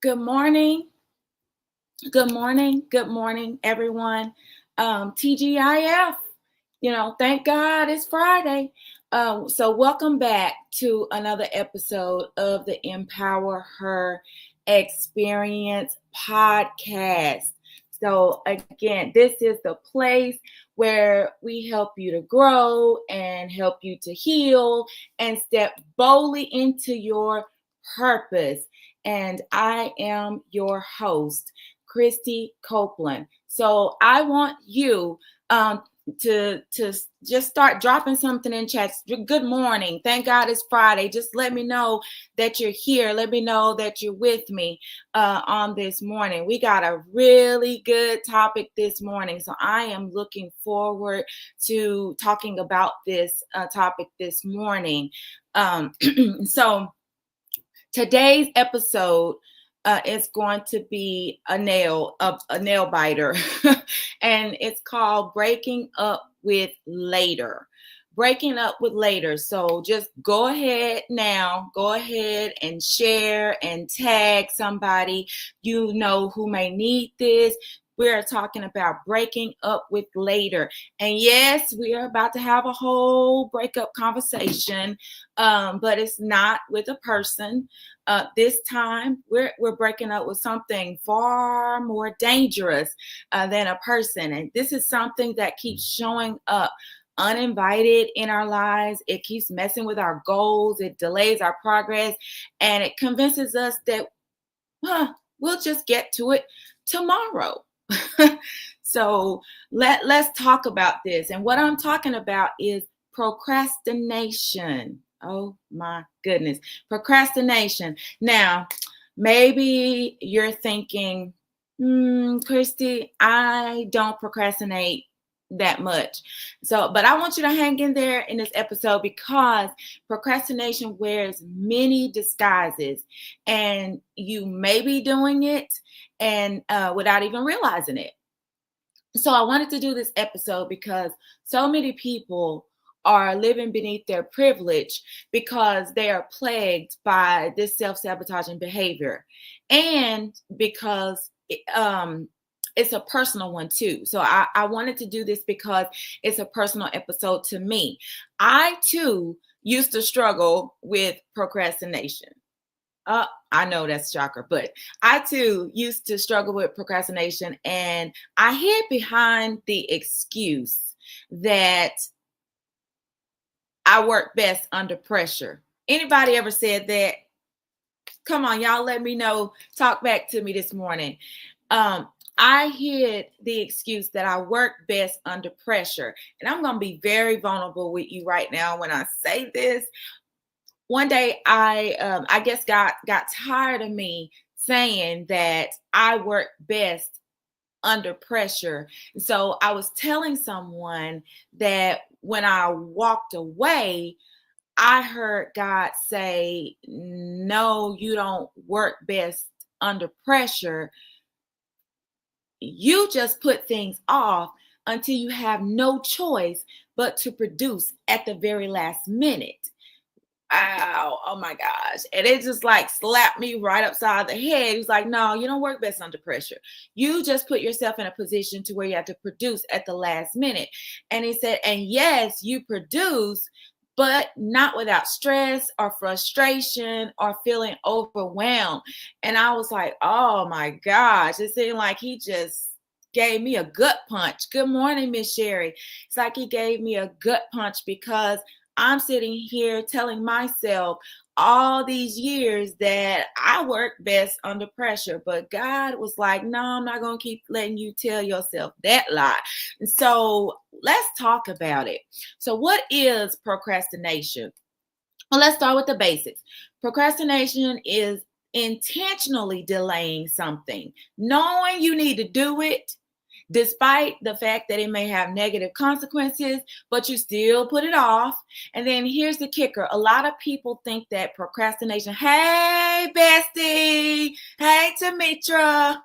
Good morning. Good morning. Good morning, everyone. TGIF, thank God it's Friday. So welcome back to another episode of the Empower Her Experience podcast. So again, this is the place where we help you to grow and help you to heal and step boldly into your purpose. And I am your host, Christy Copeland. So I want you to just start dropping something in chats. Good morning. Thank God it's Friday. Just let me know that you're here. Let me know that you're with me on this morning. We got a really good topic this morning. So I am looking forward to talking about this topic this morning. So today's episode is going to be a nail biter, and it's called Breaking Up with Later. Breaking up with later. So just go ahead and share and tag somebody you know who may need this. We're talking about breaking up with later. And yes, we are about to have a whole breakup conversation, but it's not with a person. This time, we're breaking up with something far more dangerous than a person. And this is something that keeps showing up uninvited in our lives. It keeps messing with our goals. It delays our progress. And it convinces us that we'll just get to it tomorrow. So let's talk about this. And what I'm talking about is procrastination. Oh my goodness. Procrastination. Now, maybe you're thinking, Christy, I don't procrastinate that much. But I want you to hang in there in this episode because procrastination wears many disguises, and you may be doing it and without even realizing it. So I wanted to do this episode because so many people are living beneath their privilege because they are plagued by this self-sabotaging behavior, and because it's a personal one too. So I wanted to do this because it's a personal episode to me. I too used to struggle with procrastination. I know that's a shocker, but I too used to struggle with procrastination, and I hid behind the excuse that I work best under pressure. Anybody ever said that? Come on, y'all, let me know. Talk back to me this morning. I hid the excuse that I work best under pressure. And I'm going to be very vulnerable with you right now when I say this. One day I guess God got tired of me saying that I work best under pressure. And so I was telling someone that when I walked away, I heard God say, no, you don't work best under pressure. You just put things off until you have no choice but to produce at the very last minute. Ow, oh my gosh. And it just like slapped me right upside the head. He was like, no, you don't work best under pressure. You just put yourself in a position to where you have to produce at the last minute. And he said, and yes, you produce, but not without stress or frustration or feeling overwhelmed. And I was like, oh my gosh, it seemed like he just gave me a gut punch. Good morning, Miss Sherry. It's like he gave me a gut punch because I'm sitting here telling myself all these years that I work best under pressure. But God was like, no, I'm not going to keep letting you tell yourself that lie. And so let's talk about it. So what is procrastination? Well, let's start with the basics. Procrastination is intentionally delaying something, knowing you need to do it, despite the fact that it may have negative consequences, but you still put it off. And then here's the kicker. A lot of people think that procrastination, hey, bestie, hey, Tamitra.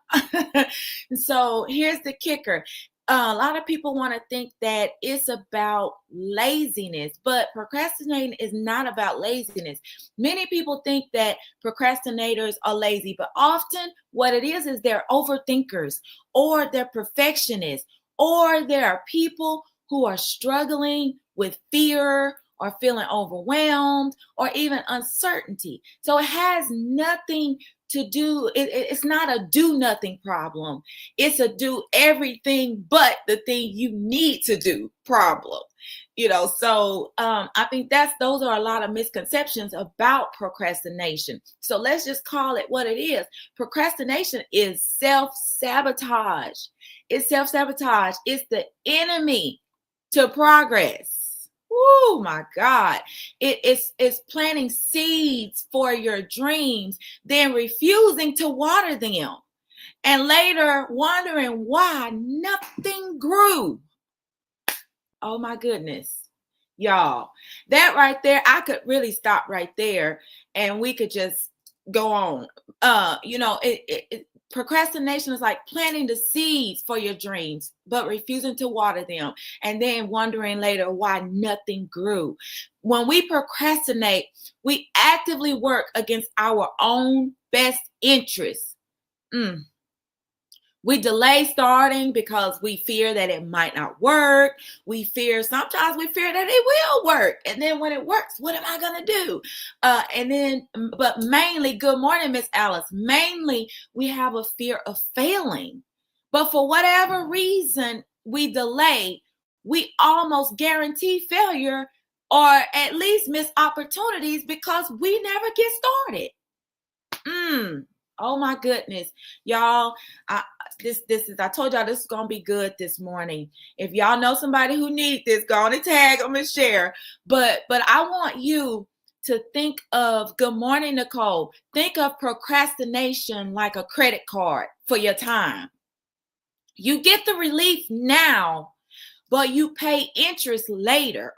So here's the kicker. A lot of people want to think that it's about laziness, but procrastinating is not about laziness. Many people think that procrastinators are lazy, but often what it is they're overthinkers, or they're perfectionists, or there are people who are struggling with fear or feeling overwhelmed or even uncertainty. So it has nothing to do, it's not a do nothing problem. It's a do everything but the thing you need to do problem. So I think those are a lot of misconceptions about procrastination. So let's just call it what it is. Procrastination is self-sabotage. It's self-sabotage. It's the enemy to progress. Oh my God. It's planting seeds for your dreams, then refusing to water them, and later wondering why nothing grew. Oh my goodness. Y'all, that right there, I could really stop right there and we could just go on. Procrastination is like planting the seeds for your dreams, but refusing to water them, and then wondering later why nothing grew. When we procrastinate, we actively work against our own best interests. We delay starting because we fear that it might not work. Sometimes we fear that it will work. And then when it works, what am I going to do? But mainly, good morning, Miss Alice. Mainly, we have a fear of failing. But for whatever reason we delay, we almost guarantee failure, or at least miss opportunities, because we never get started. Oh my goodness, y'all. I told y'all this is gonna be good this morning. If y'all know somebody who needs this, go on and tag them and share. But I want you to think of, good morning, Nicole. Think of procrastination like a credit card for your time. You get the relief now, but you pay interest later.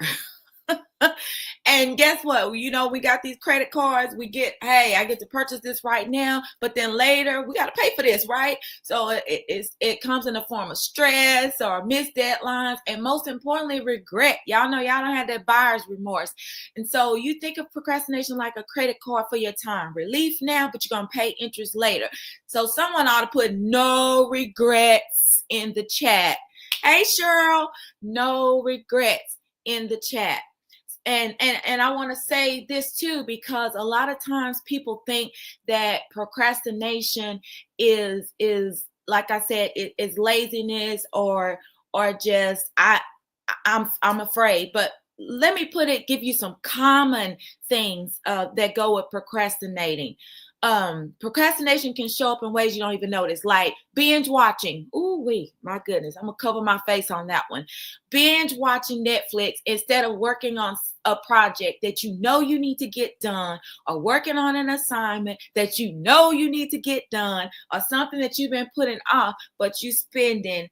And guess what? We got these credit cards. We get, hey, I get to purchase this right now, but then later we got to pay for this, right? So it comes in the form of stress or missed deadlines, and most importantly, regret. Y'all know y'all don't have that buyer's remorse. And so you think of procrastination like a credit card for your time. Relief now, but you're going to pay interest later. So someone ought to put no regrets in the chat. Hey, Cheryl, no regrets in the chat. And I want to say this too, because a lot of times people think that procrastination is like I said, it is laziness or just I'm afraid. But let me give you some common things that go with procrastinating. Procrastination can show up in ways you don't even notice, like binge watching. My goodness, I'm gonna cover my face on that one. Binge watching Netflix instead of working on a project that you need to get done, or working on an assignment that you need to get done, or something that you've been putting off, but you spending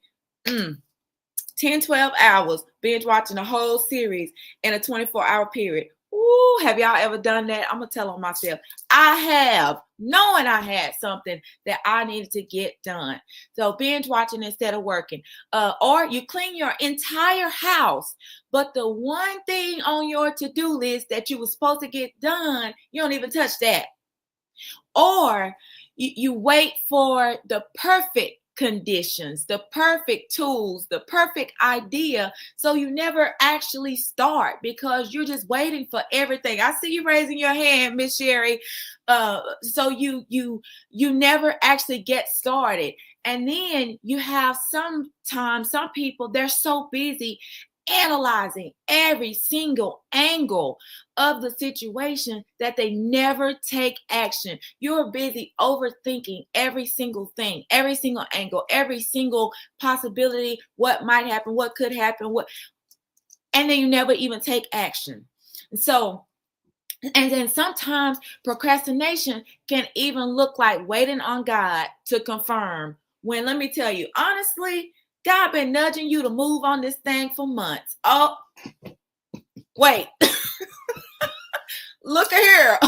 10-12 hours binge watching a whole series in a 24-hour period. Ooh, have y'all ever done that? I'm going to tell on myself. I have, knowing I had something that I needed to get done. So binge watching instead of working. Or you clean your entire house, but the one thing on your to-do list that you were supposed to get done, you don't even touch that. Or you wait for the perfect conditions, the perfect tools, the perfect idea, so you never actually start because you're just waiting for everything. I see you raising your hand, Miss Sherry. So you never actually get started. And then you have some people, they're so busy analyzing every single angle of the situation that they never take action. You're busy overthinking every single thing, every single angle, every single possibility, what might happen, what could happen, and then you never even take action. And then sometimes procrastination can even look like waiting on God to confirm, when, let me tell you, honestly, God been nudging you to move on this thing for months. Oh, wait. Look at here.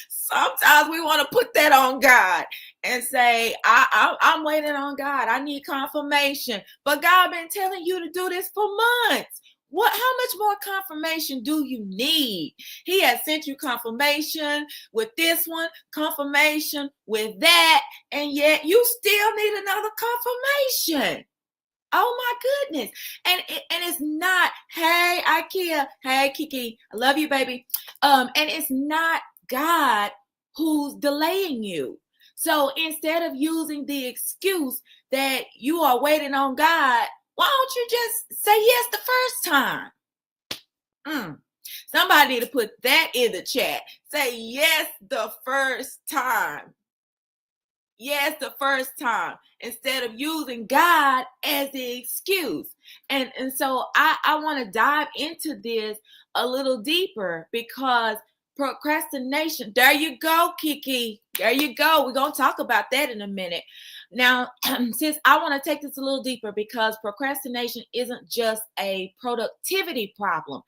Sometimes we want to put that on God. and say, I'm waiting on God. I need confirmation. But God been telling you to do this for months. How much more confirmation do you need? He has sent you confirmation with this one, confirmation with that, and yet you still need another confirmation. Oh my goodness. And it's not, hey, IKEA, hey, Kiki, I love you, baby. And it's not God who's delaying you. So instead of using the excuse that you are waiting on God, why don't you just say yes the first time? Somebody need to put that in the chat. Say yes the first time. Yes, the first time, instead of using God as the excuse. And so I want to dive into this a little deeper, because procrastination, there you go, Kiki. There you go. We're going to talk about that in a minute. Now, sis, I want to take this a little deeper, because procrastination isn't just a productivity problem.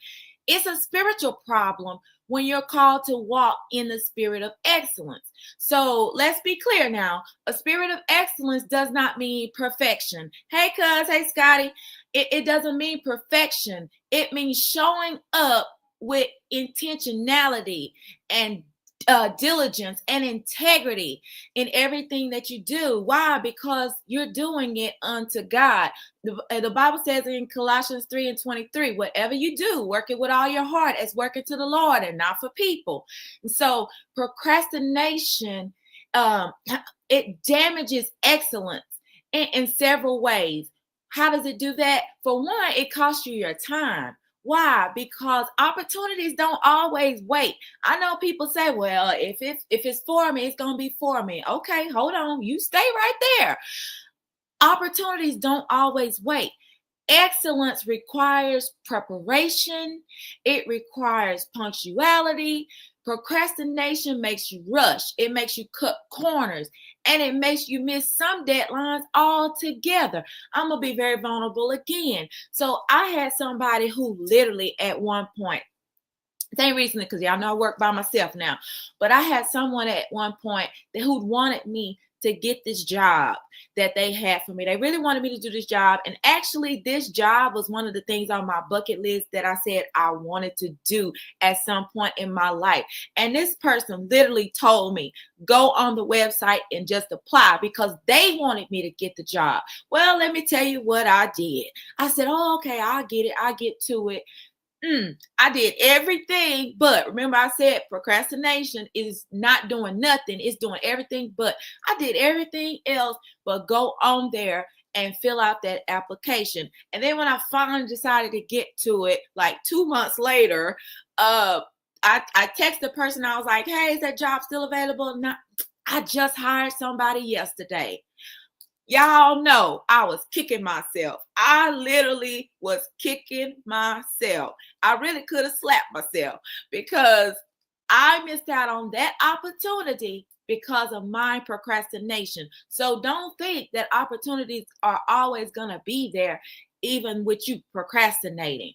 It's a spiritual problem when you're called to walk in the spirit of excellence. So let's be clear now. A spirit of excellence does not mean perfection. Hey, cuz, hey, Scotty. It doesn't mean perfection. It means showing up with intentionality and diligence and integrity in everything that you do. Why? Because you're doing it unto God. The Bible says in Colossians 3:23, whatever you do, work it with all your heart as working to the Lord and not for people. And so procrastination, it damages excellence in several ways. How does it do that? For one, it costs you your time. Why? Because opportunities don't always wait. I know people say, well, if it's for me, it's going to be for me. Okay, hold on. You stay right there. Opportunities don't always wait. Excellence requires preparation. It requires punctuality. Procrastination makes you rush. It makes you cut corners, and it makes you miss some deadlines altogether. I'm going to be very vulnerable again. So I had somebody who literally at one point, same reason, because y'all know I work by myself now, but I had someone at one point who wanted me to get this job that they had for me. They really wanted me to do this job. And actually, this job was one of the things on my bucket list that I said I wanted to do at some point in my life. And this person literally told me, go on the website and just apply, because they wanted me to get the job. Well, let me tell you what I did. I said, oh, okay, I'll get it. I'll get to it. I did everything, but remember I said procrastination is not doing nothing. It's doing everything, but I did everything else but go on there and fill out that application. And then when I finally decided to get to it, like 2 months later, I texted the person. I was like, hey, is that job still available? Not, I just hired somebody yesterday. Y'all know I was kicking myself. I literally was kicking myself. I really could have slapped myself, because I missed out on that opportunity because of my procrastination. So don't think that opportunities are always going to be there, even with you procrastinating.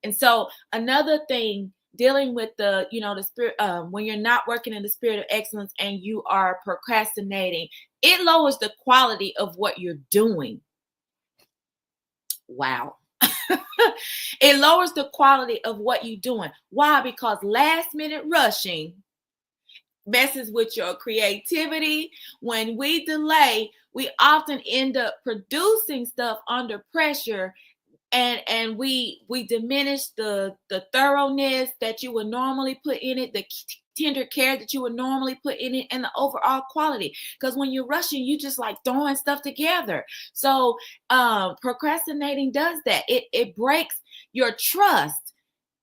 And so another thing, dealing with the spirit, when you're not working in the spirit of excellence and you are procrastinating, it lowers the quality of what you're doing. Wow. It lowers the quality of what you're doing. Why? Because last minute rushing messes with your creativity. When we delay, we often end up producing stuff under pressure, and we diminish the thoroughness that you would normally put in it, the tender care that you would normally put in it, and the overall quality. Because when you're rushing, you just like throwing stuff together. So procrastinating does that. It breaks your trust.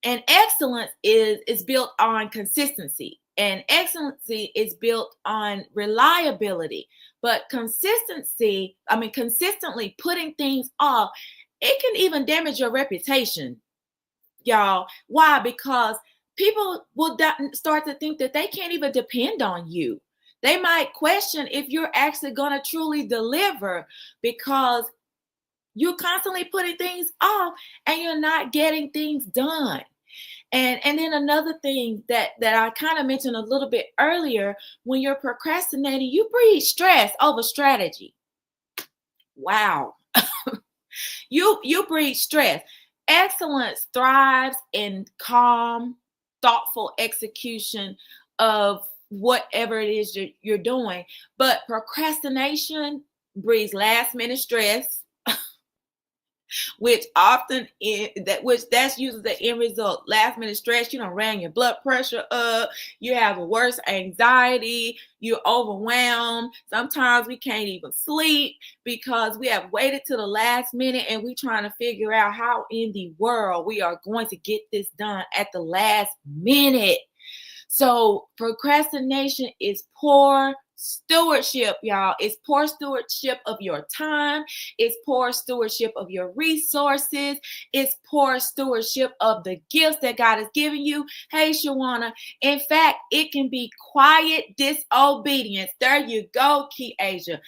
And excellence is built on consistency. And excellency is built on reliability. But consistently putting things off, it can even damage your reputation, y'all. Why? Because people will start to think that they can't even depend on you. They might question if you're actually going to truly deliver, because you're constantly putting things off and you're not getting things done. And then another thing that I kind of mentioned a little bit earlier, when you're procrastinating, you breed stress over strategy. Wow. You breed stress. Excellence thrives in calm, thoughtful execution of whatever it is you're doing. But procrastination breeds last minute stress, which often that's usually the end result. Last minute stress, you don't ran your blood pressure up, you have a worse anxiety, you're overwhelmed. Sometimes we can't even sleep because we have waited to the last minute and we trying to figure out how in the world we are going to get this done at the last minute. So procrastination is poor stewardship, y'all. It's poor stewardship of your time. It's poor stewardship of your resources. It's poor stewardship of the gifts that God has given you. Hey, Shawana. In fact, it can be quiet disobedience. There you go, Key Asia.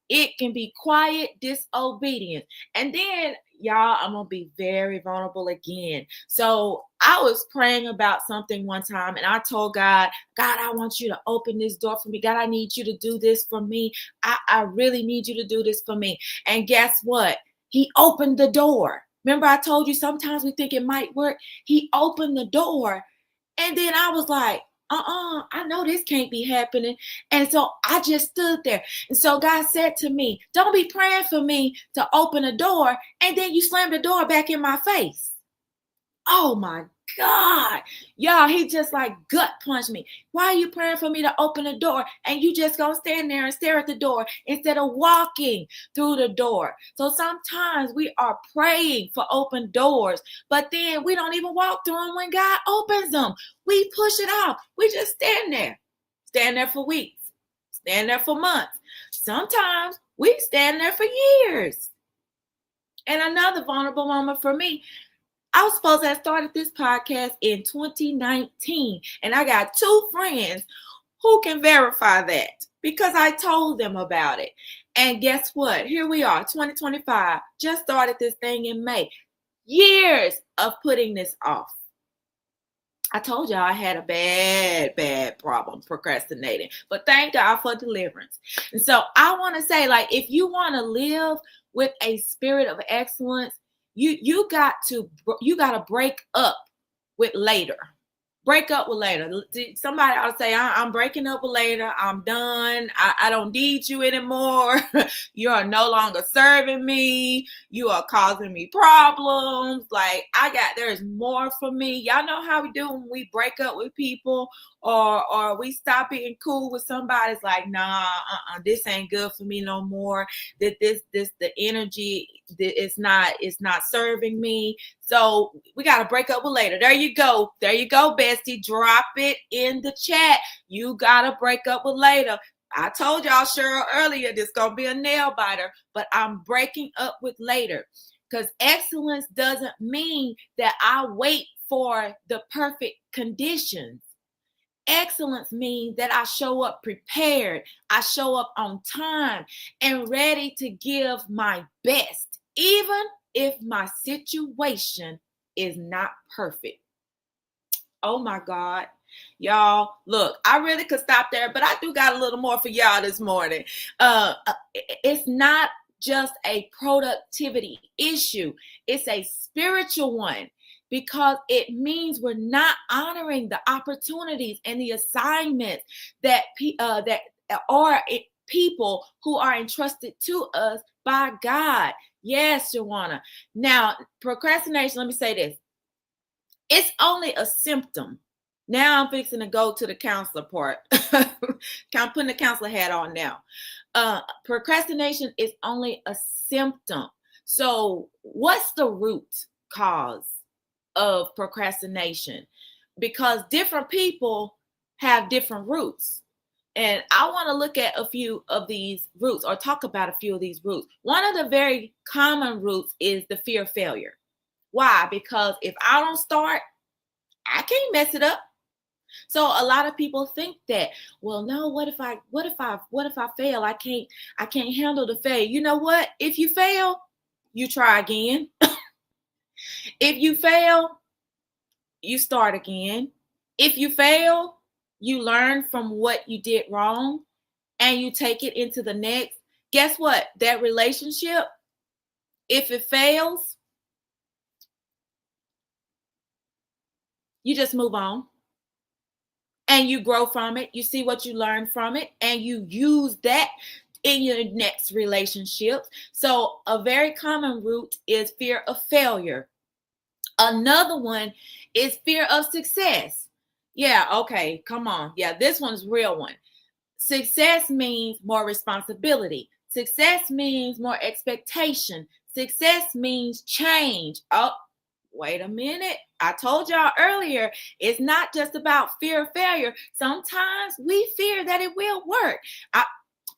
It can be quiet disobedience. And then, y'all, I'm going to be very vulnerable again. So I was praying about something one time and I told God, I want you to open this door for me. God, I need you to do this for me. I really need you to do this for me. And guess what? He opened the door. Remember, I told you sometimes we think it might work. He opened the door. And then I was like, I know this can't be happening. And so I just stood there. And so God said to me, don't be praying for me to open a door and then you slam the door back in my face. Oh my God. Y'all, he just like gut punched me. Why are you praying for me to open the door and you just gonna stand there and stare at the door instead of walking through the door? So sometimes we are praying for open doors, but then we don't even walk through them when God opens them. We push it off. We just stand there for weeks, stand there for months. Sometimes we stand there for years. And another vulnerable moment for me, I was supposed to have started this podcast in 2019, and I got 2 friends who can verify that because I told them about it. And guess what? Here we are, 2025, just started this thing in May. Years of putting this off. I told y'all I had a bad problem procrastinating, but thank God for deliverance. And so I want to say, like, if you want to live with a spirit of excellence, you got to break up with later. Break up with later. Somebody ought to say, I'm breaking up with later. I'm done. I don't need you anymore. You are no longer serving me. You are causing me problems. Like, there's more for me. Y'all know how we do when we break up with people or we stop being cool with somebody. It's like, nah, this ain't good for me no more. The energy, it's not serving me. So we got to break up with later. There you go, bestie. Drop it in the chat. You got to break up with later. I told y'all, Cheryl, earlier, this going to be a nail biter, but I'm breaking up with later because excellence doesn't mean that I wait for the perfect conditions. Excellence means that I show up prepared. I show up on time and ready to give my best, even if my situation is not perfect. Oh my God. Y'all, look, I really could stop there, but I do got a little more for y'all this morning. It's not just a productivity issue. It's a spiritual one because it means we're not honoring the opportunities and the assignments that are people who are entrusted to us by God. Yes, Joanna. Now, procrastination, let me say this. It's only a symptom. Now I'm fixing to go to the counselor part. I'm putting the counselor hat on now. Procrastination is only a symptom. So what's the root cause of procrastination? Because different people have different roots. And I want to look at a few of these roots or talk about a few of these roots. One of the very common roots is the fear of failure. Why? Because if I don't start, I can't mess it up. So a lot of people think that, well, no, what if I fail? I can't handle the failure. You know what? If you fail, you try again. If you fail, you start again. If you fail, you learn from what you did wrong and you take it into the next. Guess what? That relationship, if it fails, you just move on and you grow from it. You see what you learn from it and you use that in your next relationship. So a very common root is fear of failure. Another one is fear of success. Yeah, okay, come on. Yeah, this one's a real one. Success means more responsibility. Success means more expectation. Success means change. Oh, wait a minute. I told y'all earlier, it's not just about fear of failure. Sometimes we fear that it will work.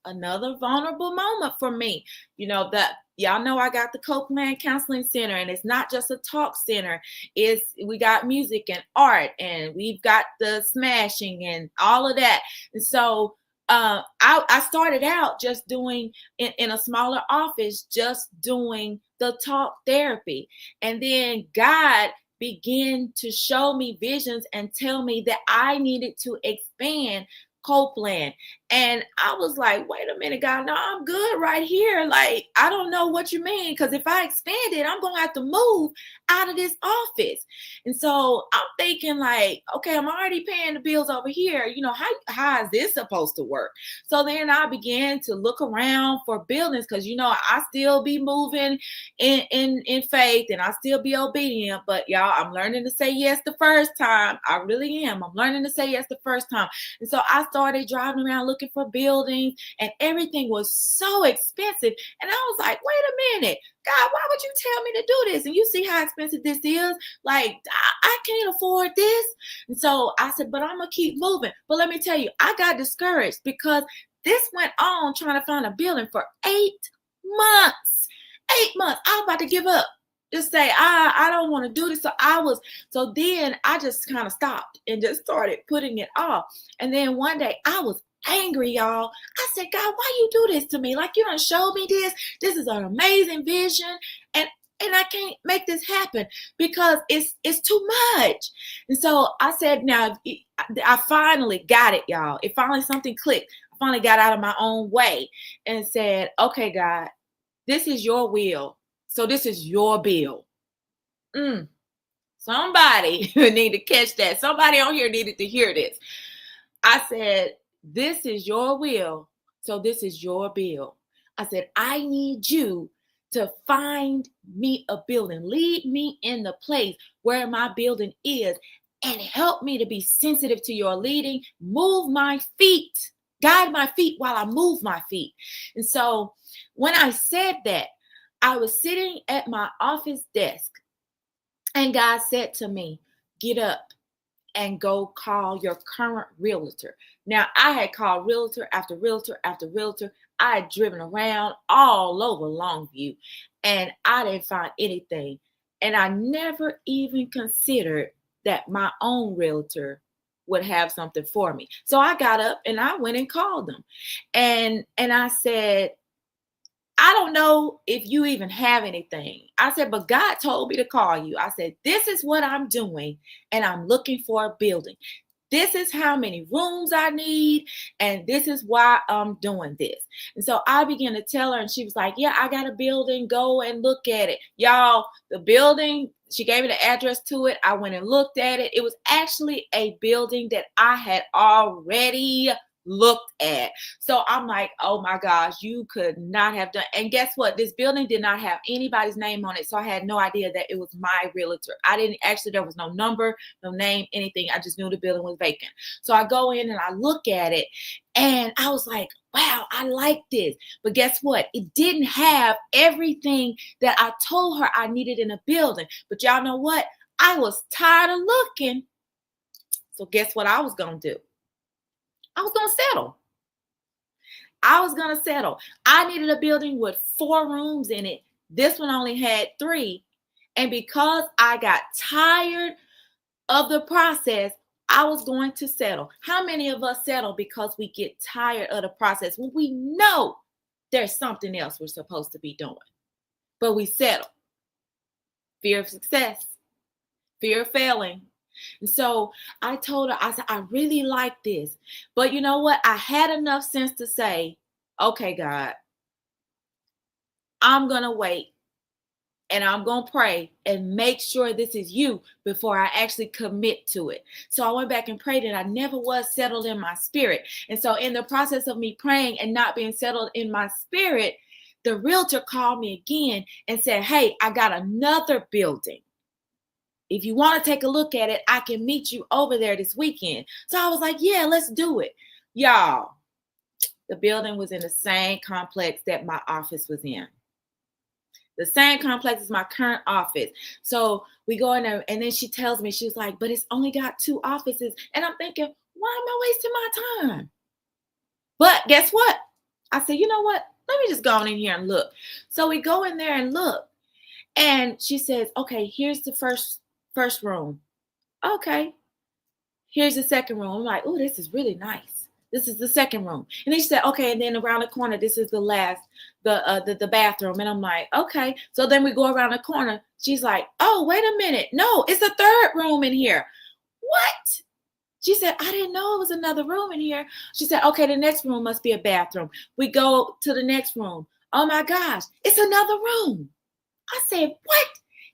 Another vulnerable moment for me. That y'all know I got the Copeland Counseling Center, and it's not just a talk center. We got music and art, and we've got the smashing and all of that. And so I started out just doing in a smaller office, just doing the talk therapy. And then God began to show me visions and tell me that I needed to expand Copeland. And I was like, wait a minute, God, no, I'm good right here. Like, I don't know what you mean. Because if I expand it, I'm going to have to move out of this office. And so I'm thinking like, okay, I'm already paying the bills over here. How is this supposed to work? So then I began to look around for buildings because, I still be moving in faith and I still be obedient. But y'all, I'm learning to say yes the first time. I really am. I'm learning to say yes the first time. And so I started driving around looking for buildings and everything was so expensive. And I was like, wait a minute, God, why would you tell me to do this? And you see how expensive this is? Like, I can't afford this. And so I said, but I'm going to keep moving. But let me tell you, I got discouraged because this went on trying to find a building for 8 months. 8 months. I was about to give up. Just say, I don't want to do this. So then I just kind of stopped and just started putting it off. And then one day I was angry, y'all. I said, God, why you do this to me? Like, you done showed me this. This is an amazing vision. And I can't make this happen because it's too much. And so I said, now I finally got it, y'all. It finally something clicked. I finally got out of my own way and said, okay, God, this is your will. So this is your bill. Somebody need to catch that. Somebody on here needed to hear this. I said, this is your will. So this is your bill. I said, I need you to find me a building. Lead me in the place where my building is and help me to be sensitive to your leading. Move my feet. Guide my feet while I move my feet. And so when I said that, I was sitting at my office desk and God said to me, get up and go call your current realtor. Now, I had called realtor after realtor after realtor. I had driven around all over Longview and I didn't find anything. And I never even considered that my own realtor would have something for me. So I got up and I went and called them. And I said, I don't know if you even have anything. I said, but God told me to call you. I said, this is what I'm doing, and I'm looking for a building. This is how many rooms I need, and this is why I'm doing this. And so I began to tell her, and she was like, yeah, I got a building. Go and look at it. Y'all, the building, she gave me the address to it. I went and looked at it. It was actually a building that I had already looked at. So I'm like, oh my gosh, you could not have done. And guess what? This building did not have anybody's name on it. So I had no idea that it was my realtor. There was no number, no name, anything. I just knew the building was vacant. So I go in and I look at it and I was like, wow, I like this. But guess what? It didn't have everything that I told her I needed in a building. But y'all know what? I was tired of looking. So guess what I was going to do? I was going to settle. I needed a building with 4 rooms in it. This one only had 3. And because I got tired of the process, I was going to settle. How many of us settle because we get tired of the process when we know there's something else we're supposed to be doing? But we settle. Fear of success, fear of failing. And so I told her, I said, I really like this. But you know what? I had enough sense to say, okay, God, I'm going to wait. And I'm going to pray and make sure this is you before I actually commit to it. So I went back and prayed, and I never was settled in my spirit. And so in the process of me praying and not being settled in my spirit, the realtor called me again and said, hey, I got another building. If you want to take a look at it, I can meet you over there this weekend. So I was like, yeah, let's do it. Y'all, the building was in the same complex that my office was in. The same complex as my current office. So we go in there, and then she tells me, she's like, but it's only got 2 offices. And I'm thinking, why am I wasting my time? But guess what? I said, you know what? Let me just go in here and look. So we go in there and look. And she says, okay, here's the first room. Okay. Here's the second room. I'm like, oh, this is really nice. This is the second room. And then she said, okay, and then around the corner, this is the bathroom. And I'm like, okay. So then we go around the corner. She's like, oh, wait a minute. No, it's the third room in here. What? She said, I didn't know it was another room in here. She said, okay, the next room must be a bathroom. We go to the next room. Oh my gosh, it's another room. I said, what?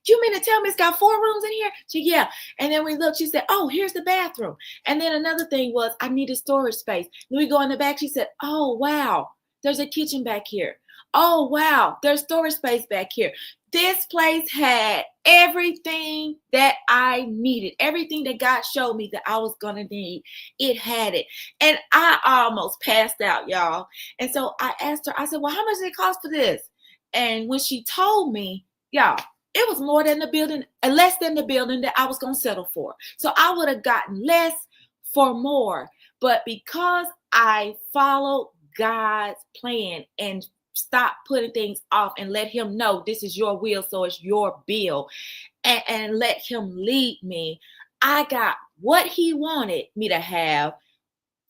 You mean to tell me it's got 4 rooms in here? She, yeah. And then we looked, she said, oh, here's the bathroom. And then another thing was, I needed storage space. Then we go in the back. She said, oh, wow, there's a kitchen back here. Oh, wow, there's storage space back here. This place had everything that I needed, everything that God showed me that I was going to need. It had it. And I almost passed out, y'all. And so I asked her, I said, well, how much did it cost for this? And when she told me, y'all, it was more than the building, less than the building that I was going to settle for. So I would have gotten less for more. But because I followed God's plan and stopped putting things off and let him know this is your will, so it's your bill, and let him lead me, I got what he wanted me to have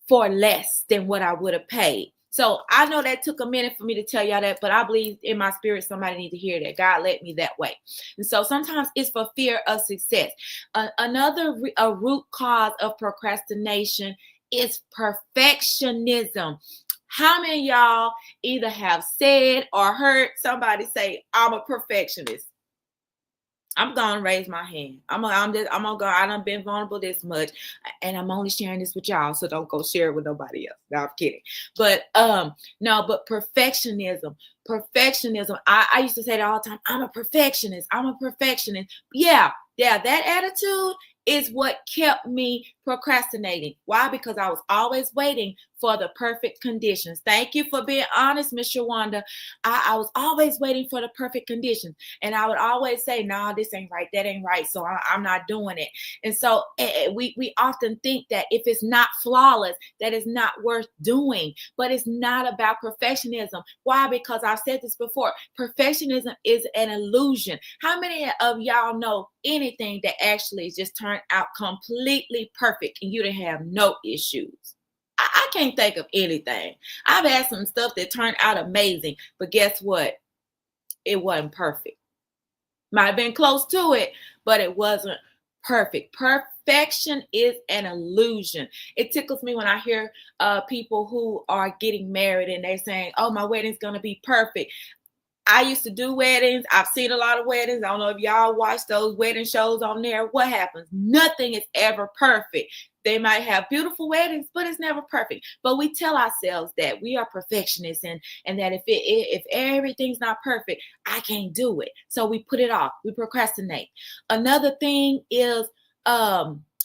for less than what I would have paid. So I know that took a minute for me to tell y'all that, but I believe in my spirit somebody needs to hear that. God led me that way. And so sometimes it's for fear of success. Another root cause of procrastination is perfectionism. How many of y'all either have said or heard somebody say, I'm a perfectionist? I'm going to raise my hand. I'm going to go. I done been vulnerable this much, and I'm only sharing this with y'all, so don't go share it with nobody else. No, I'm kidding. But no, but perfectionism. I used to say that all the time. I'm a perfectionist. Yeah, that attitude is what kept me procrastinating. Why? Because I was always waiting for the perfect conditions. Thank you for being honest, Miss Shawanda. I was always waiting for the perfect conditions. And I would always say, nah, this ain't right. That ain't right. So I'm not doing it. And so we often think that if it's not flawless, that it's not worth doing. But it's not about perfectionism. Why? Because I've said this before. Perfectionism is an illusion. How many of y'all know anything that actually just turned out completely perfect and you didn't have no issues? I can't think of anything. I've had some stuff that turned out amazing, but guess what? It wasn't perfect. Might have been close to it, but it wasn't perfect. Perfection is an illusion. It tickles me when I hear people who are getting married and they're saying, oh, my wedding's going to be perfect. I used to do weddings. I've seen a lot of weddings. I don't know if y'all watch those wedding shows on there. What happens? Nothing is ever perfect. They might have beautiful weddings, but it's never perfect. But we tell ourselves that we are perfectionists and that if everything's not perfect, I can't do it. So we put it off. We procrastinate. Another thing is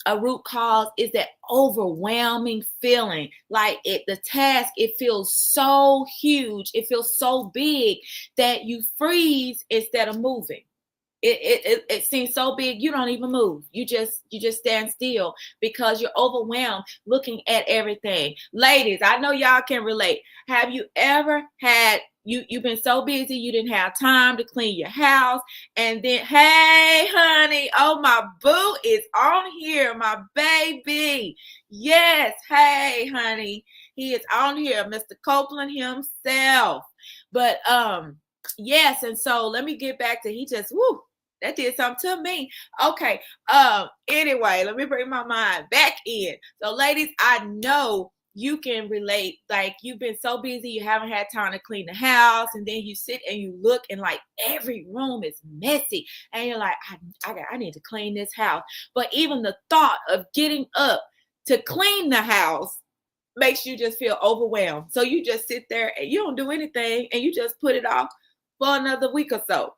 a root cause is that overwhelming feeling like the task, it feels so huge, it feels so big that you freeze instead of moving. It seems so big you don't even move. You just stand still because you're overwhelmed looking at everything. Ladies, I know y'all can relate. Have you ever had you've been so busy you didn't have time to clean your house, and then, hey honey, oh, my boo is on here, my baby. Yes, hey honey, he is on here, Mr. Copeland himself. But yes, and so let me get back to he just that did something to me. Okay. Anyway, let me bring my mind back in. So ladies, I know you can relate. Like, you've been so busy, you haven't had time to clean the house, and then you sit and you look and like every room is messy, and you're like, I need to clean this house. But even the thought of getting up to clean the house makes you just feel overwhelmed. So you just sit there and you don't do anything, and you just put it off for another week or so.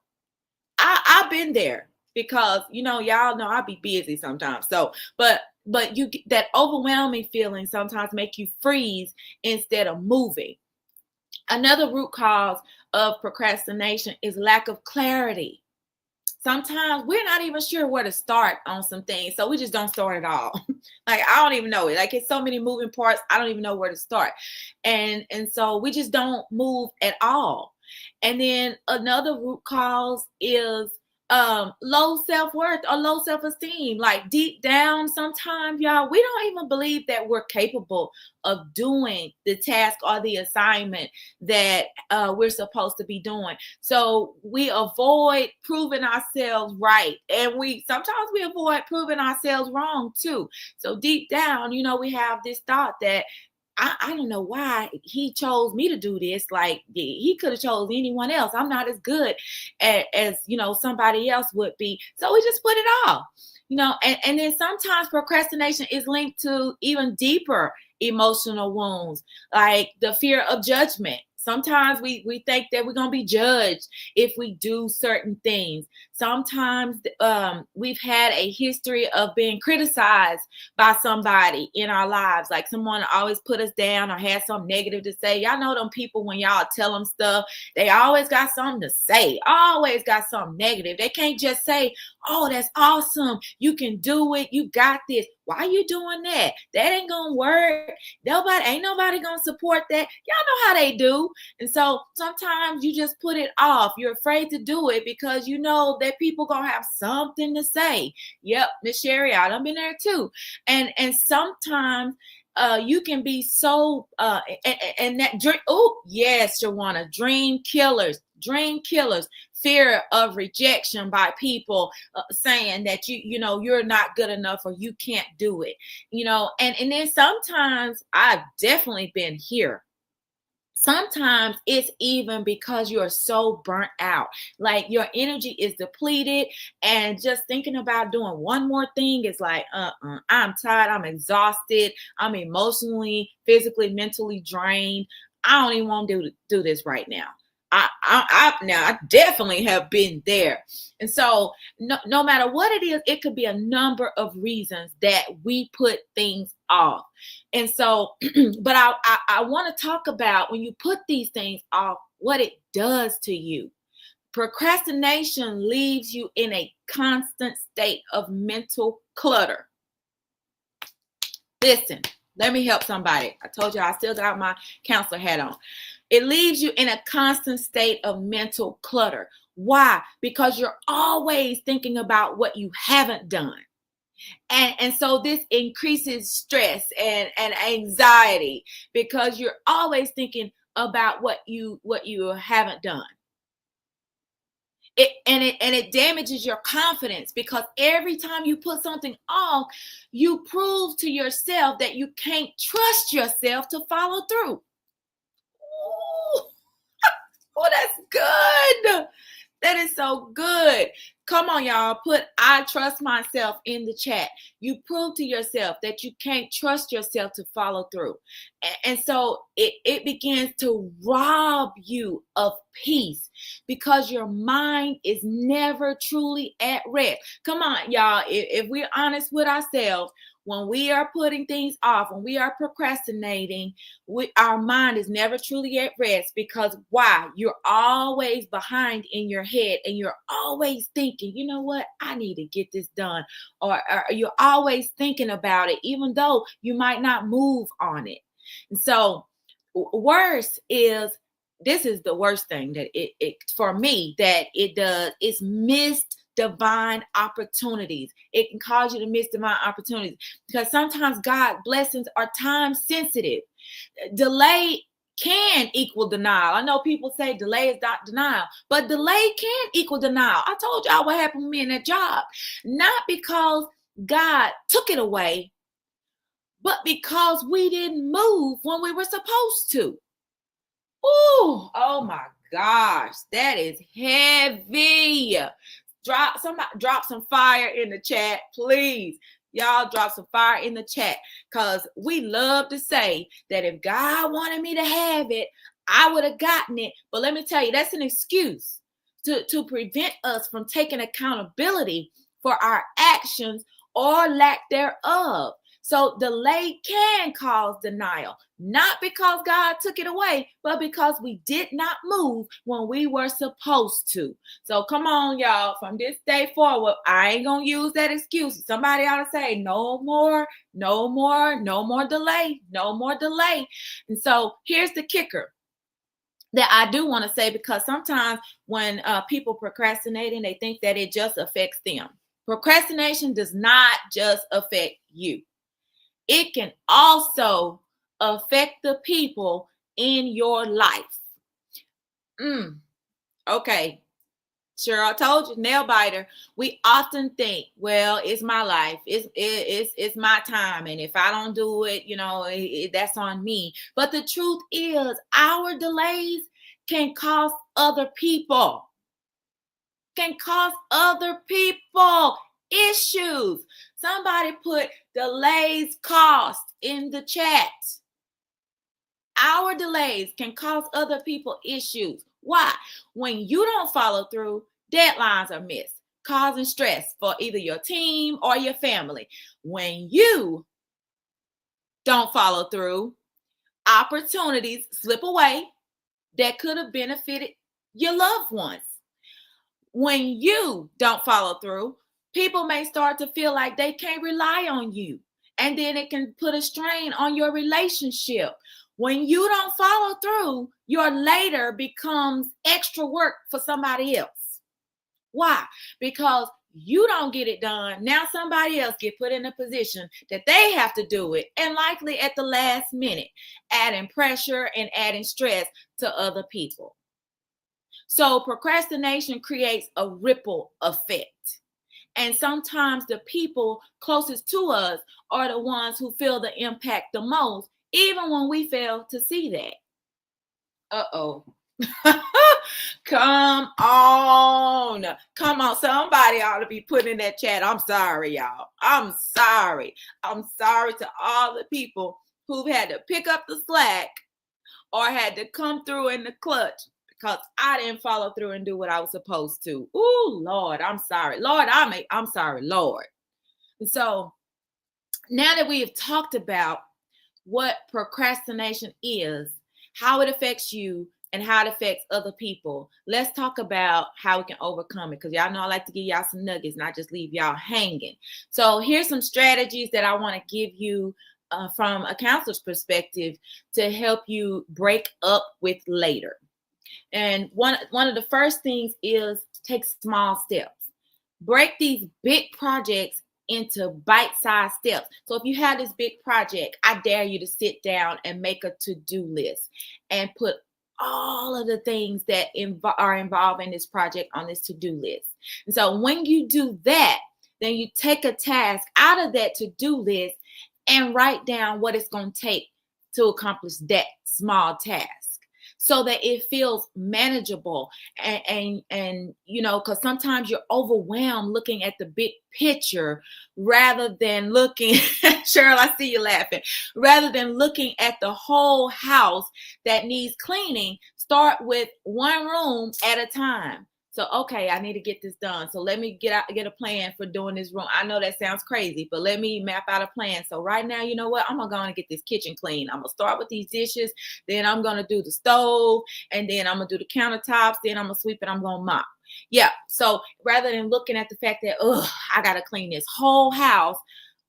I've been there, because y'all know I be busy sometimes. So, but you get that overwhelming feeling sometimes make you freeze instead of moving. Another root cause of procrastination is lack of clarity. Sometimes we're not even sure where to start on some things, so we just don't start at all. Like, I don't even know it. Like, it's so many moving parts, I don't even know where to start, and so we just don't move at all. And then another root cause is low self-worth or low self-esteem. Like, deep down, sometimes, y'all, we don't even believe that we're capable of doing the task or the assignment that we're supposed to be doing. So we avoid proving ourselves right, and sometimes we avoid proving ourselves wrong too. So deep down, we have this thought that I don't know why he chose me to do this. Like, he could have chose anyone else. I'm not as good as somebody else would be. So we just put it off, and then sometimes procrastination is linked to even deeper emotional wounds, like the fear of judgment. Sometimes we think that we're going to be judged if we do certain things. Sometimes we've had a history of being criticized by somebody in our lives. Like, someone always put us down or had something negative to say. Y'all know them people, when y'all tell them stuff, they always got something to say, always got something negative. They can't just say, oh, that's awesome, you can do it, you got this. Why are you doing that? That ain't gonna work. Ain't nobody gonna support that. Y'all know how they do. And so sometimes you just put it off. You're afraid to do it because you know that people gonna have something to say. Yep, Miss Sherry, I've been there too. And sometimes you can be so and that dream. Oh yes, Shawana, dream killers. Fear of rejection by people saying that you're not good enough or you can't do it. And then sometimes, I've definitely been here. Sometimes it's even because you're so burnt out, like your energy is depleted, and just thinking about doing one more thing is like, I'm tired, I'm exhausted, I'm emotionally, physically, mentally drained. I don't even want to do this right now. I definitely have been there. And so no matter what it is, it could be a number of reasons that we put things off. And so, but I want to talk about, when you put these things off, what it does to you. Procrastination leaves you in a constant state of mental clutter. Listen, let me help somebody. I told you I still got my counselor hat on. It leaves you in a constant state of mental clutter. Why? Because you're always thinking about what you haven't done. And so this increases stress and anxiety, because you're always thinking about what you haven't done. It damages your confidence, because every time you put something off, you prove to yourself that you can't trust yourself to follow through. Oh, that's good. That is so good. Come on, y'all. Put "I trust myself" in the chat. You prove to yourself that you can't trust yourself to follow through. And so it begins to rob you of peace, because your mind is never truly at rest. Come on, y'all. If we're honest with ourselves, when we are putting things off, when we are procrastinating, our mind is never truly at rest. Because why? You're always behind in your head, and you're always thinking, you know what? I need to get this done. Or you're always thinking about it, even though you might not move on it. And so this is the worst thing that it for me that it does, is missed divine opportunities. It can cause you to miss divine opportunities, because sometimes God blessings are time sensitive. Delay can equal denial. I know people say delay is not denial, but delay can equal denial. I told y'all what happened to me in that job. Not because God took it away, but because we didn't move when we were supposed to. Ooh, oh my gosh, that is heavy. Drop some fire in the chat, please. Y'all drop some fire in the chat, because we love to say that if God wanted me to have it, I would have gotten it. But let me tell you, that's an excuse to prevent us from taking accountability for our actions or lack thereof. So delay can cause denial, not because God took it away, but because we did not move when we were supposed to. So come on, y'all. From this day forward, I ain't going to use that excuse. Somebody ought to say, no more delay, no more delay. And so here's the kicker that I do want to say, because sometimes when people procrastinating, they think that it just affects them. Procrastination does not just affect you. It can also affect the people in your life. Okay. Sure, I told you, nail biter. We often think, well, it's my life. It's my time. And if I don't do it, that's on me. But the truth is, our delays can cost other people. Issues. Somebody put delays cost in the chat. Our delays can cause other people issues. Why? When you don't follow through, deadlines are missed, causing stress for either your team or your family. When you don't follow through, opportunities slip away that could have benefited your loved ones. When you don't follow through, people may start to feel like they can't rely on you. And then it can put a strain on your relationship. When you don't follow through, your later becomes extra work for somebody else. Why? Because you don't get it done. Now somebody else get put in a position that they have to do it, and likely at the last minute, adding pressure and adding stress to other people. So procrastination creates a ripple effect. And sometimes the people closest to us are the ones who feel the impact the most, even when we fail to see that. Uh-oh. Come on. Somebody ought to be putting in that chat. I'm sorry, y'all. I'm sorry to all the people who've had to pick up the slack or had to come through in the clutch because I didn't follow through and do what I was supposed to. Ooh, Lord, I'm sorry. Lord, I'm sorry, Lord. And so now that we have talked about what procrastination is, how it affects you, and how it affects other people, let's talk about how we can overcome it. Because y'all know I like to give y'all some nuggets, not just leave y'all hanging. So here's some strategies that I want to give you from a counselor's perspective to help you break up with later. And one of the first things is take small steps. Break these big projects into bite-sized steps. So if you have this big project, I dare you to sit down and make a to-do list and put all of the things that are involved in this project on this to-do list. And so when you do that, then you take a task out of that to-do list and write down what it's going to take to accomplish that small task, so that it feels manageable. And because sometimes you're overwhelmed looking at the big picture rather than looking, Cheryl, I see you laughing, rather than looking at the whole house that needs cleaning. Start with one room at a time. So, okay, I need to get this done. So let me get a plan for doing this room. I know that sounds crazy, but let me map out a plan. So right now, you know what? I'm going to go and get this kitchen clean. I'm going to start with these dishes. Then I'm going to do the stove. And then I'm going to do the countertops. Then I'm going to sweep and I'm going to mop. Yeah. So rather than looking at the fact that, I got to clean this whole house,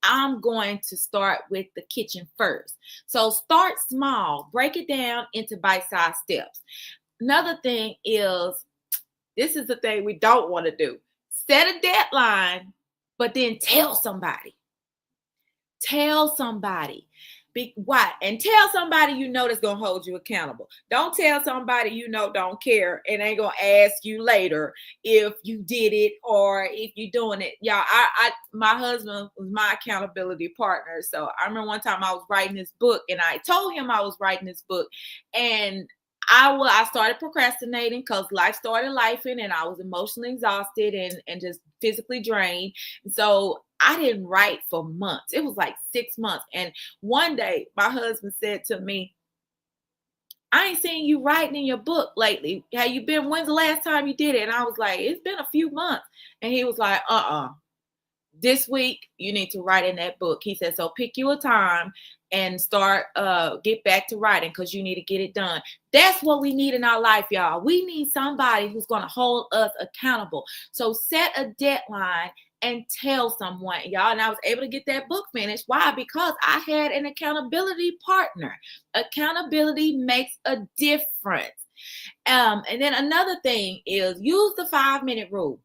I'm going to start with the kitchen first. So start small. Break it down into bite-sized steps. Another thing is, this is the thing we don't want to do. Set a deadline, but then tell somebody. Tell somebody. Why? And tell somebody you know that's gonna hold you accountable. Don't tell somebody you know don't care and ain't gonna ask you later if you did it or if you're doing it. Y'all, my husband was my accountability partner. So I remember one time I was writing this book and I told him I was writing this book, and I started procrastinating because life started lifing and I was emotionally exhausted and just physically drained. So I didn't write for months. It was like 6 months. And one day my husband said to me, I ain't seen you writing in your book lately. Have you been? When's the last time you did it? And I was like, it's been a few months. And he was like, this week you need to write in that book. He said, so pick you a time and start get back to writing because you need to get it done. That's what we need in our life, y'all. We need somebody who's going to hold us accountable. So set a deadline and tell someone, y'all. And I was able to get that book finished. Why? Because I had an accountability partner. Accountability makes a difference. And then another thing is use the 5-minute rule.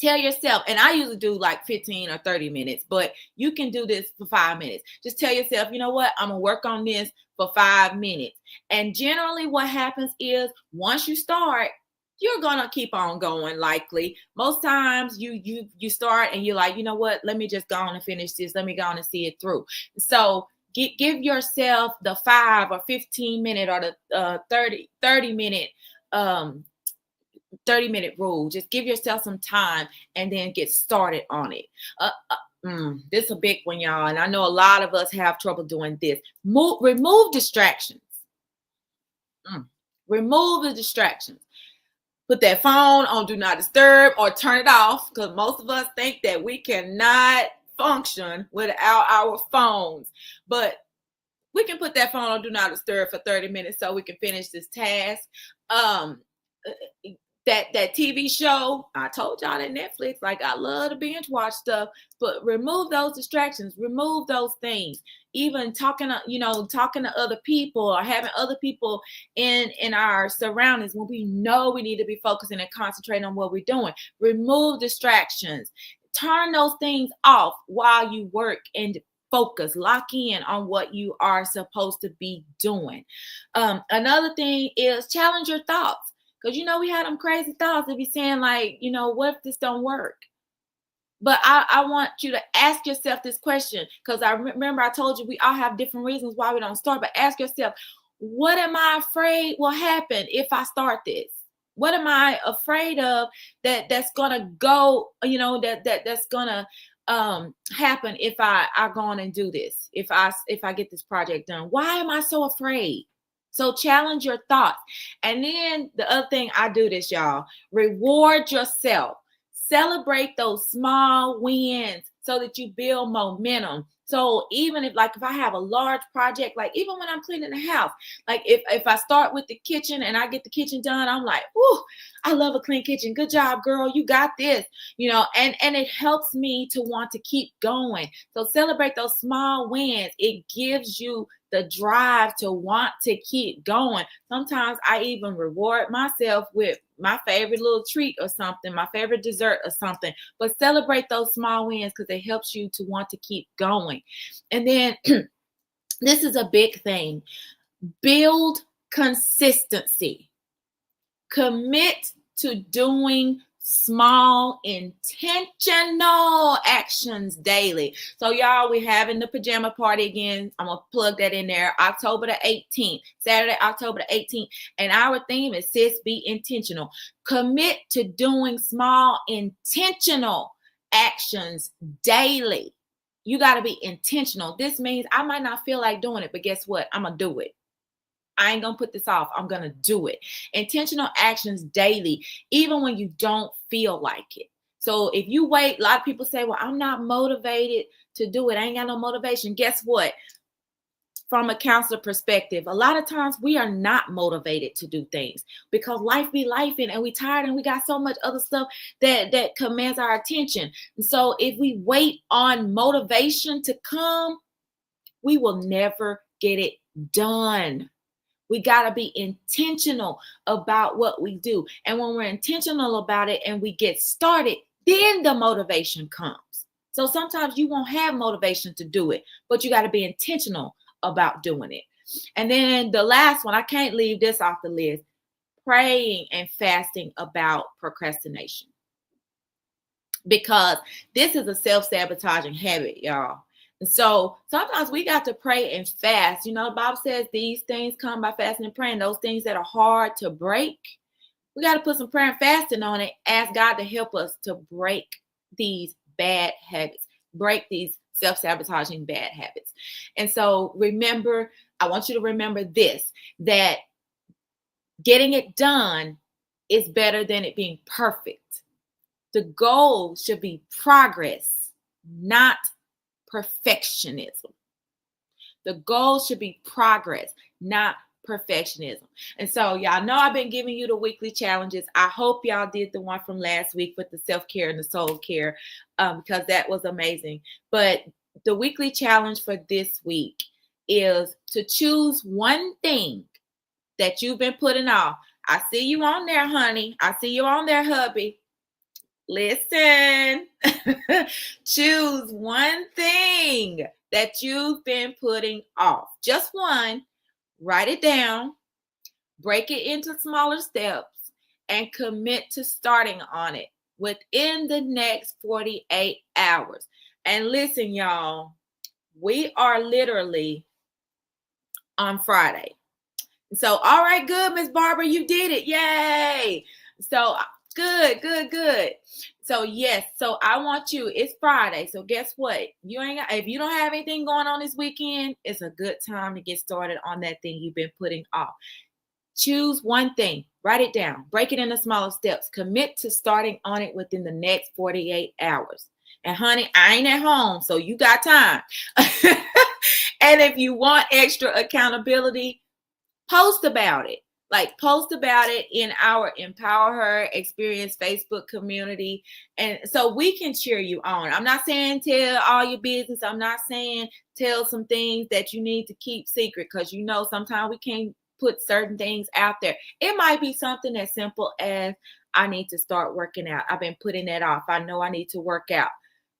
Tell yourself, and I usually do like 15 or 30 minutes, but you can do this for 5 minutes. Just tell yourself, you know what? I'm going to work on this for 5 minutes. And generally what happens is once you start, you're going to keep on going likely. Most times you start and you're like, you know what? Let me just go on and finish this. Let me go on and see it through. So give yourself the 5 or 15 minute or the 30 minute 30-minute rule. Just give yourself some time and then get started on it. This is a big one, y'all. And I know a lot of us have trouble doing this. Remove distractions. Remove the distractions. Put that phone on do not disturb or turn it off, because most of us think that we cannot function without our phones. But we can put that phone on do not disturb for 30 minutes so we can finish this task. That TV show, I told y'all that Netflix, like I love to binge watch stuff, but remove those distractions, remove those things. Even talking to other people or having other people in our surroundings when we know we need to be focusing and concentrating on what we're doing. Remove distractions. Turn those things off while you work and focus, lock in on what you are supposed to be doing. Another thing is challenge your thoughts. Because, we had them crazy thoughts to be saying like, what if this don't work? But I want you to ask yourself this question, because I remember I told you we all have different reasons why we don't start. But ask yourself, what am I afraid will happen if I start this? What am I afraid of that's going to go, that's going to happen if I go on and do this, if I get this project done? Why am I so afraid? So challenge your thoughts. And then the other thing, I do this, y'all, reward yourself. Celebrate those small wins so that you build momentum. So even if I have a large project, like even when I'm cleaning the house, like if I start with the kitchen and I get the kitchen done, I'm like, ooh, I love a clean kitchen. Good job, girl. You got this, and it helps me to want to keep going. So celebrate those small wins. It gives you the drive to want to keep going. Sometimes I even reward myself with my favorite little treat or something, my favorite dessert or something. But celebrate those small wins because it helps you to want to keep going. And then this is a big thing. Build consistency. Commit to doing small intentional actions daily. So y'all, we having the pajama party again. I'm gonna plug that in there. October the 18th, Saturday, October the 18th. And our theme is Sis, Be Intentional. Commit to doing small intentional actions daily. You got to be intentional. This means I might not feel like doing it, but guess what? I'm gonna do it. I ain't going to put this off. I'm going to do it. Intentional actions daily, even when you don't feel like it. So if you wait, a lot of people say, well, I'm not motivated to do it. I ain't got no motivation. Guess what? From a counselor perspective, a lot of times we are not motivated to do things because life be lifing and we tired and we got so much other stuff that commands our attention. And so if we wait on motivation to come, we will never get it done. We got to be intentional about what we do. And when we're intentional about it and we get started, then the motivation comes. So sometimes you won't have motivation to do it, but you got to be intentional about doing it. And then the last one, I can't leave this off the list, praying and fasting about procrastination. Because this is a self-sabotaging habit, y'all. And so sometimes we got to pray and fast. You know, the Bible says these things come by fasting and praying. Those things that are hard to break, we got to put some prayer and fasting on it. Ask God to help us to break these bad habits, break these self-sabotaging bad habits. And so remember, I want you to remember this, that getting it done is better than it being perfect. The goal should be progress, not perfectionism. The goal should be progress, not perfectionism. And so y'all know I've been giving you the weekly challenges. I hope y'all did the one from last week with the self-care and the soul care, because that was amazing. But the weekly challenge for this week is to choose one thing that you've been putting off. I see you on there, honey. I see you on there, hubby. Listen. Choose one thing that you've been putting off. Just one. Write it down. Break it into smaller steps and commit to starting on it within the next 48 hours. And listen, y'all, we are literally on Friday. So, all right, good, Miss Barbara, you did it. Yay. So good. So yes, so I want you, it's Friday. So guess what? If you don't have anything going on this weekend, it's a good time to get started on that thing you've been putting off. Choose one thing, write it down, break it into smaller steps, commit to starting on it within the next 48 hours. And honey, I ain't at home, so you got time. And if you want extra accountability, post about it. Like, post about it in our Empower Her Experience Facebook community. And so we can cheer you on. I'm not saying tell all your business. I'm not saying tell some things that you need to keep secret, because you know sometimes we can't put certain things out there. It might be something as simple as, I need to start working out. I've been putting that off. I know I need to work out.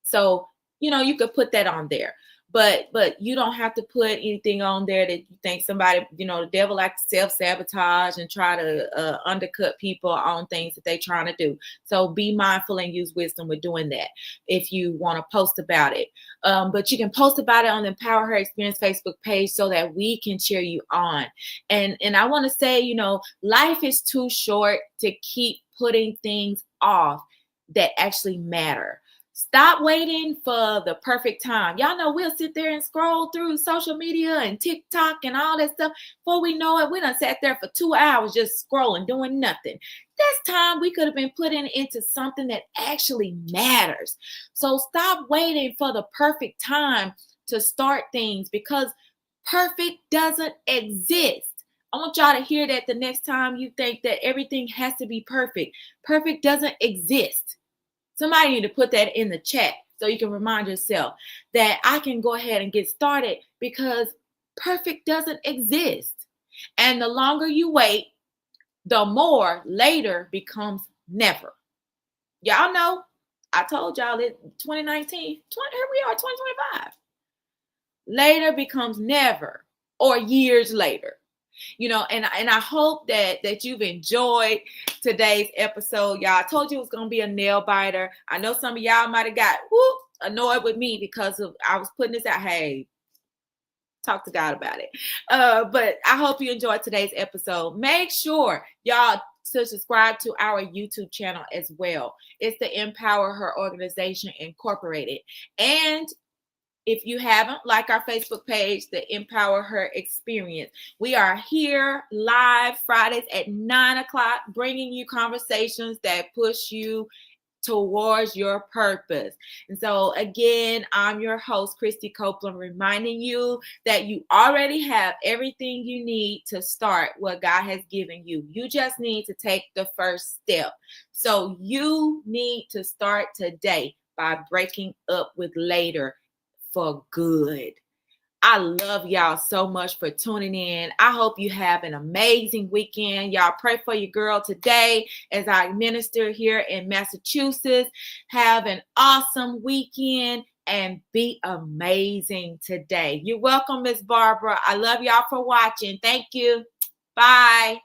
So, you could put that on there. But you don't have to put anything on there that you think somebody, the devil likes to self-sabotage and try to undercut people on things that they're trying to do. So be mindful and use wisdom with doing that if you want to post about it. But you can post about it on the Empower Her Experience Facebook page so that we can cheer you on. And I want to say, life is too short to keep putting things off that actually matter. Stop waiting for the perfect time. Y'all know we'll sit there and scroll through social media and TikTok and all that stuff. Before we know it, we done sat there for 2 hours just scrolling, doing nothing. This time we could have been putting into something that actually matters. So stop waiting for the perfect time to start things, because perfect doesn't exist. I want y'all to hear that the next time you think that everything has to be perfect. Perfect doesn't exist. Somebody need to put that in the chat so you can remind yourself that I can go ahead and get started, because perfect doesn't exist. And the longer you wait, the more later becomes never. Y'all know, I told y'all it 2019, here we are, 2025. Later becomes never, or years later. And I hope that you've enjoyed today's episode, y'all. I told you it was going to be a nail biter. I know some of y'all might have got annoyed with me because I was putting this out. Hey, talk to God about it. But I hope you enjoyed today's episode. Make sure y'all to subscribe to our YouTube channel as well. It's the Empower Her Organization Incorporated. And if you haven't, like our Facebook page, the Empower Her Experience. We are here live Fridays at 9:00, bringing you conversations that push you towards your purpose. And so again, I'm your host, Christy Copeland, reminding you that you already have everything you need to start what God has given you. You just need to take the first step. So you need to start today by breaking up with later for good. I love y'all so much for tuning in. I hope you have an amazing weekend. Y'all pray for your girl today as I minister here in Massachusetts. Have an awesome weekend and be amazing today. You're welcome, Miss Barbara. I love y'all for watching. Thank you. Bye.